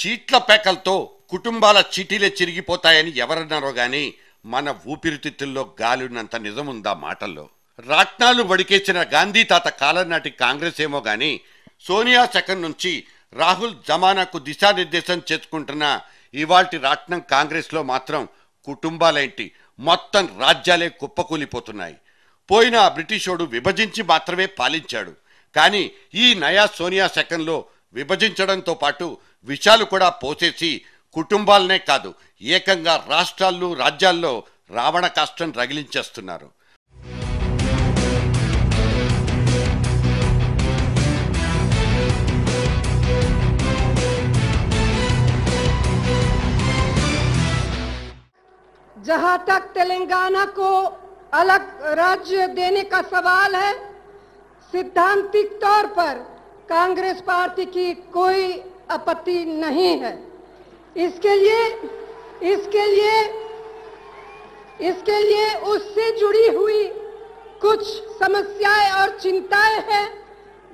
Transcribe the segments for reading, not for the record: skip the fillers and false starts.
చీట్ల పేకలతో కుటుంబాల చీటీలే చిరిగిపోతాయని ఎవరన్నారో గాని మన ఊపిరితిత్తుల్లో గాలున్నంత నిజముందా మాటల్లో. రాట్నాలు వడికేసిన గాంధీ తాత కాలం నాటి కాంగ్రెస్ ఏమో గాని సోనియా సెకండ్ నుంచి రాహుల్ జమానాకు దిశానిర్దేశం చేసుకుంటున్న ఇవాల్టి రాట్నం కాంగ్రెస్లో మాత్రం కుటుంబాలేంటి మొత్తం రాజ్యాలే కుప్పకూలిపోతున్నాయి. పోయిన ఆ బ్రిటిషోడు విభజించి మాత్రమే పాలించాడు. కానీ ఈ నయా సోనియా సెకండ్లో విభజించడంతో పాటు విషాలు కూడా పోసేసి కుటుంబాలనే కాదు ఏకంగా రాష్ట్రాలు రాజ్యాల్లో రావణ కాష్టం రగిలించేస్తున్నారు. जहां तक तेलंगाना को अलग राज्य देने का सवाल है, सिद्धांतिक तौर पर कांग्रेस पार्टी की कोई आपत्ति नहीं है. इसके लिए उससे जुड़ी हुई कुछ समस्याएं और चिंताएं हैं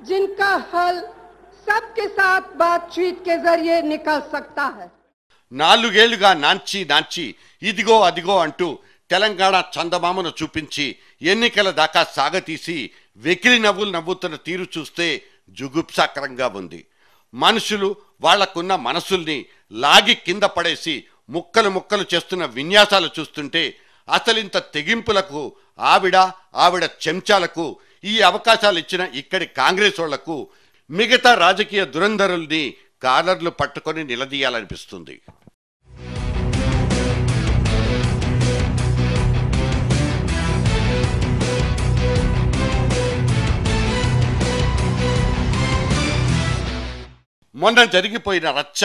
जिनका हल सबके साथ बातचीत के जरिए निकल सकता है. నాలుగేళ్లుగా నాంచి ఇదిగో అదిగో అంటూ తెలంగాణ చందమామను చూపించి ఎన్నికల దాకా సాగతీసి వెకిలి నవ్వులు నవ్వుతున్న తీరు చూస్తే జుగుప్సాకరంగా ఉంది. మనుషులు వాళ్లకున్న మనసుల్ని లాగి కింద పడేసి ముక్కలు ముక్కలు చేస్తున్న విన్యాసాలు చూస్తుంటే అసలింత తెగింపులకు ఆవిడ చెంచాలకు ఈ అవకాశాలు ఇచ్చిన ఇక్కడి కాంగ్రెస్ వాళ్లకు మిగతా రాజకీయ దురంధరుల్ని కాలర్లు పట్టుకొని నిలదీయాలనిపిస్తుంది. మొన్న జరిగిపోయిన రచ్చ,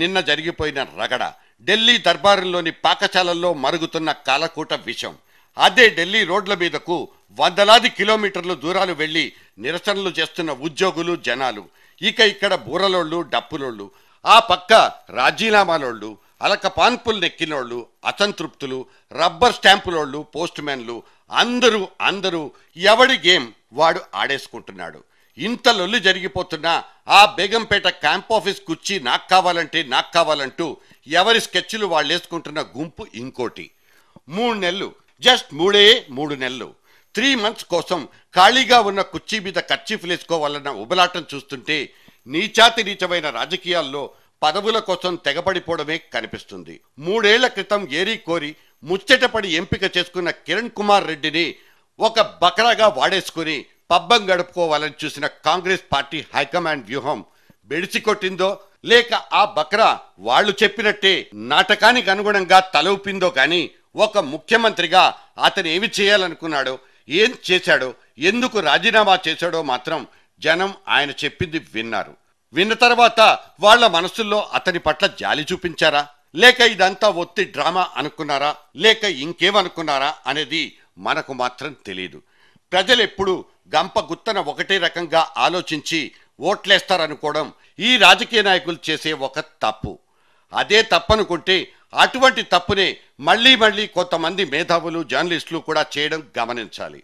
నిన్న జరిగిపోయిన రగడ, ఢిల్లీ దర్బారులోని పాకశాలల్లో మరుగుతున్న కాలకూట విషం, అదే ఢిల్లీ రోడ్ల మీదకు వందలాది కిలోమీటర్లు దూరాలు వెళ్లి నిరసనలు చేస్తున్న ఉద్యోగులు జనాలు, ఇక ఇక్కడ బూరలోళ్ళు డప్పులోళ్ళు, ఆ పక్క రాజీనామాలోళ్ళు, అలక పాన్పులు నెక్కినోళ్ళు, అసంతృప్తులు, రబ్బర్ స్టాంపులోళ్ళు, పోస్ట్ మ్యాన్లు అందరూ ఎవడి గేమ్ వాడు ఆడేసుకుంటున్నాడు. ఇంత లొల్లి జరిగిపోతున్నా ఆ బేగంపేట క్యాంప్ ఆఫీస్ కుర్చీ నాకు కావాలంటూ ఎవరి స్కెచ్లు వాళ్ళు వేసుకుంటున్న గుంపు ఇంకోటి. 3 నెలలు, జస్ట్ 3 నెలలు, 3 months కోసం ఖాళీగా ఉన్న కుర్చీ మీద కర్చీఫ్లు వేసుకోవాలన్న ఉబలాటం చూస్తుంటే నీచమైన రాజకీయాల్లో పదవుల కోసం తెగబడిపోవడమే కనిపిస్తుంది. 3 ఏళ్ల క్రితం ఏరి కోరి ముచ్చటపడి ఎంపిక చేసుకున్న కిరణ్ కుమార్ రెడ్డిని ఒక బకరాగా వాడేసుకుని పబ్బం గడుపుకోవాలని చూసిన కాంగ్రెస్ పార్టీ హైకమాండ్ వ్యూహం బెడిసికొట్టిందో లేక ఆ బకరా వాళ్లు చెప్పినట్టే నాటకానికి అనుగుణంగా తలూపిందో కానీ ఒక ముఖ్యమంత్రిగా అతను ఏమి చేయాలనుకున్నాడో, ఏం చేశాడో, ఎందుకు రాజీనామా చేశాడో మాత్రం జనం ఆయన చెప్పింది విన్నారు. విన్న తర్వాత వాళ్ల మనసుల్లో అతని పట్ల జాలి చూపించారా, లేక ఇదంతా ఒత్తి డ్రామా అనుకున్నారా, లేక ఇంకేమనుకున్నారా అనేది మనకు మాత్రం తెలియదు. ప్రజలెప్పుడు గంప గుత్తన ఒకటే రకంగా ఆలోచించి ఓట్లేస్తారనుకోవడం ఈ రాజకీయ నాయకులు చేసే ఒక తప్పు. అదే తప్పనుకుంటే అటువంటి తప్పునే మళ్లీ కొంతమంది మేధావులు జర్నలిస్టులు కూడా చేయడం గమనించాలి.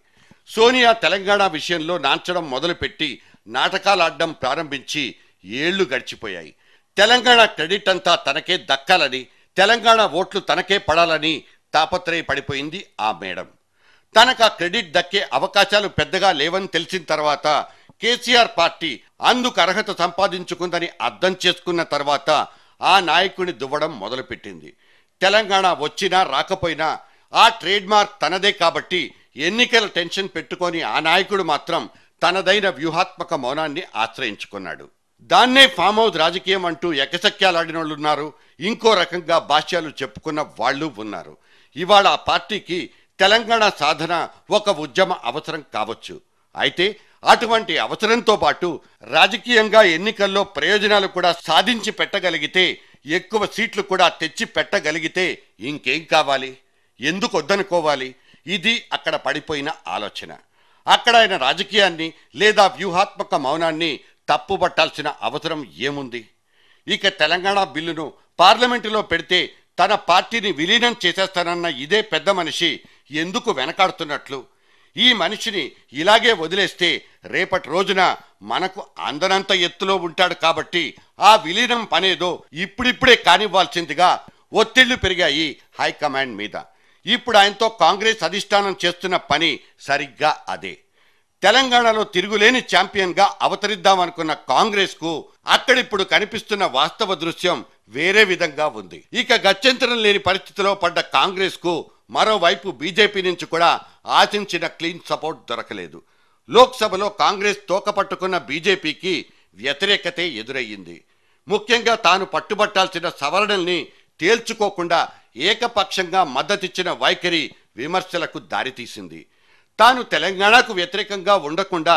సోనియా తెలంగాణ విషయంలో నాంచడం మొదలుపెట్టి నాటకాలాడడం ప్రారంభించి ఏళ్లు గడిచిపోయాయి. తెలంగాణ క్రెడిట్ అంతా తనకే దక్కాలని, తెలంగాణ ఓట్లు తనకే పడాలని తాపత్రయపడిపోయింది ఆ మేడం. తనకు ఆ క్రెడిట్ దక్కే అవకాశాలు పెద్దగా లేవని తెలిసిన తర్వాత కేసీఆర్ పార్టీ అందుకు అర్హత సంపాదించుకుందని అర్థం చేసుకున్న తర్వాత ఆ నాయకుని దువ్వడం మొదలుపెట్టింది. తెలంగాణ వచ్చినా రాకపోయినా ఆ ట్రేడ్ మార్క్ తనదే కాబట్టి ఎన్నికల టెన్షన్ పెట్టుకొని ఆ నాయకుడు మాత్రం తనదైన వ్యూహాత్మక మౌనాన్ని ఆశ్రయించుకున్నాడు. దాన్నే ఫామ్ హౌస్ రాజకీయం అంటూ ఎకసక్యాలాడినోళ్ళున్నారు, ఇంకో రకంగా భాష్యాలు చెప్పుకున్న వాళ్ళు ఉన్నారు. ఇవాళ ఆ పార్టీకి తెలంగాణ సాధన ఒక ఉద్యమ అవసరం కావచ్చు. అయితే అటువంటి అవసరంతో పాటు రాజకీయంగా ఎన్నికల్లో ప్రయోజనాలు కూడా సాధించి పెట్టగలిగితే, ఎక్కువ సీట్లు కూడా తెచ్చి పెట్టగలిగితే ఇంకేం కావాలి, ఎందుకు వద్దనుకోవాలి? ఇది అక్కడ పడిపోయిన ఆలోచన. అక్కడ ఆయన రాజకీయాన్ని లేదా వ్యూహాత్మక మౌనాన్ని తప్పుబట్టాల్సిన అవసరం ఏముంది? ఇక తెలంగాణ బిల్లును పార్లమెంటులో పెడితే తన పార్టీని విలీనం చేసేస్తానన్న ఇదే పెద్ద మనిషి ఎందుకు వెనకాడుతున్నట్లు? ఈ మనిషిని ఇలాగే వదిలేస్తే రేపటి రోజున మనకు అందనంత ఎత్తులో ఉంటాడు కాబట్టి ఆ విలీనం పనేదో ఇప్పుడిప్పుడే కానివ్వాల్సిందిగా ఒత్తిళ్లు పెరిగాయి హైకమాండ్ మీద. ఇప్పుడు ఆయనతో కాంగ్రెస్ అధిష్టానం చేస్తున్న పని సరిగ్గా అదే. తెలంగాణలో తిరుగులేని ఛాంపియన్గా అవతరిద్దామనుకున్న కాంగ్రెస్కు అక్కడిప్పుడు కనిపిస్తున్న వాస్తవ దృశ్యం వేరే విధంగా ఉంది. ఇక గత్యంతరం లేని పరిస్థితిలో పడ్డ కాంగ్రెస్కు మరోవైపు బీజేపీ నుంచి కూడా ఆశించిన క్లీన్ సపోర్ట్ దొరకలేదు. లోక్సభలో కాంగ్రెస్ తోకపట్టుకున్న బీజేపీకి వ్యతిరేకతే ఎదురయ్యింది. ముఖ్యంగా తాను పట్టుబట్టాల్సిన సవరణల్ని తేల్చుకోకుండా ఏకపక్షంగా మద్దతిచ్చిన వైఖరి విమర్శలకు దారితీసింది. తాను తెలంగాణకు వ్యతిరేకంగా ఉండకుండా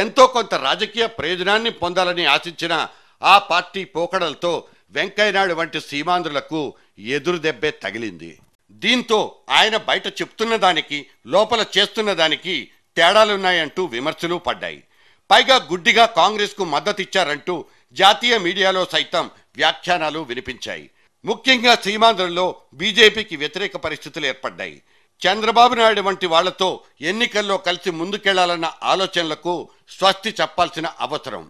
ఎంతో కొంత రాజకీయ ప్రయోజనాన్ని పొందాలని ఆశించిన ఆ పార్టీ పోకడలతో వెంకయ్యనాయుడు వంటి సీమాంధ్రులకు ఎదురుదెబ్బే తగిలింది. దీంతో ఆయన బయట చెప్తున్న దానికి లోపల చేస్తున్న దానికి తేడాలున్నాయంటూ విమర్శలు పడ్డాయి. పైగా గుడ్డిగా కాంగ్రెస్కు మద్దతిచ్చారంటూ జాతీయ మీడియాలో సైతం వ్యాఖ్యానాలు వినిపించాయి. ముఖ్యంగా సీమాంధ్రలో బీజేపీకి వ్యతిరేక పరిస్థితులు ఏర్పడ్డాయి. చంద్రబాబు నాయుడు వంటి వాళ్లతో ఎన్నికల్లో కలిసి ముందుకెళ్లాలన్న ఆలోచనలకు స్వస్తి చెప్పాల్సిన అవసరం.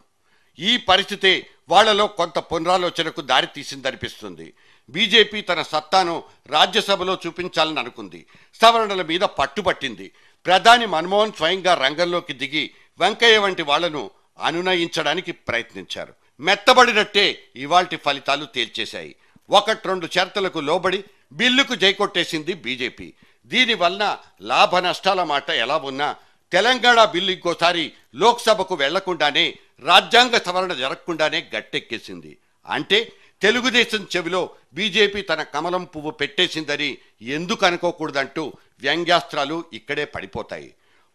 ఈ పరిస్థితే వాళ్లలో కొంత పునరాలోచనకు దారితీసిందనిపిస్తుంది. బీజేపీ తన సత్తాను రాజ్యసభలో చూపించాలని అనుకుంది. సవరణల మీద పట్టుబట్టింది. ప్రధాని మన్మోహన్ స్వయంగా రంగంలోకి దిగి వెంకయ్య వంటి వాళ్లను అనునయించడానికి ప్రయత్నించారు. మెత్తబడినట్టే ఇవాల్టి ఫలితాలు తేల్చేశాయి. 1-2 షరతులకు లోబడి బిల్లుకు జైకొట్టేసింది బీజేపీ. దీనివల్ల లాభ నష్టాల మాట ఎలా ఉన్నా తెలంగాణ బిల్లు ఇంకోసారి లోక్సభకు వెళ్లకుండానే, రాజ్యాంగ సవరణ జరగకుండానే గట్టెక్కేసింది. అంటే తెలుగుదేశం చెవిలో బీజేపీ తన కమలం పువ్వు పెట్టేసిందని ఎందుకు అనుకోకూడదంటూ వ్యంగ్యాస్త్రాలు ఇక్కడే పడిపోతాయి.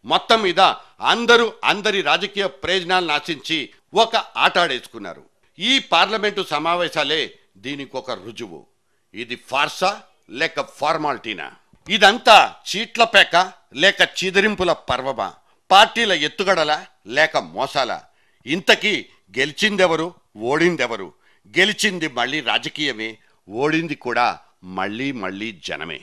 మొత్తం మీద అందరూ అందరి రాజకీయ ప్రయోజనాలను ఆశించి ఒక ఆటాడేసుకున్నారు. ఈ పార్లమెంటు సమావేశాలే దీనికొక రుజువు. ఇది ఫార్సా లేక ఫార్మాలిటీనా? ఇదంతా చీట్ల పేక లేక చీదరింపుల పర్వమా? పార్టీల ఎత్తుగడలా లేక మోసాలా? ఇంతకీ గెలిచిందెవరు, ఓడిందెవరు? గెలిచింది మళ్ళీ రాజకీయమే, ఓడింది కూడా మళ్ళీ జనమే.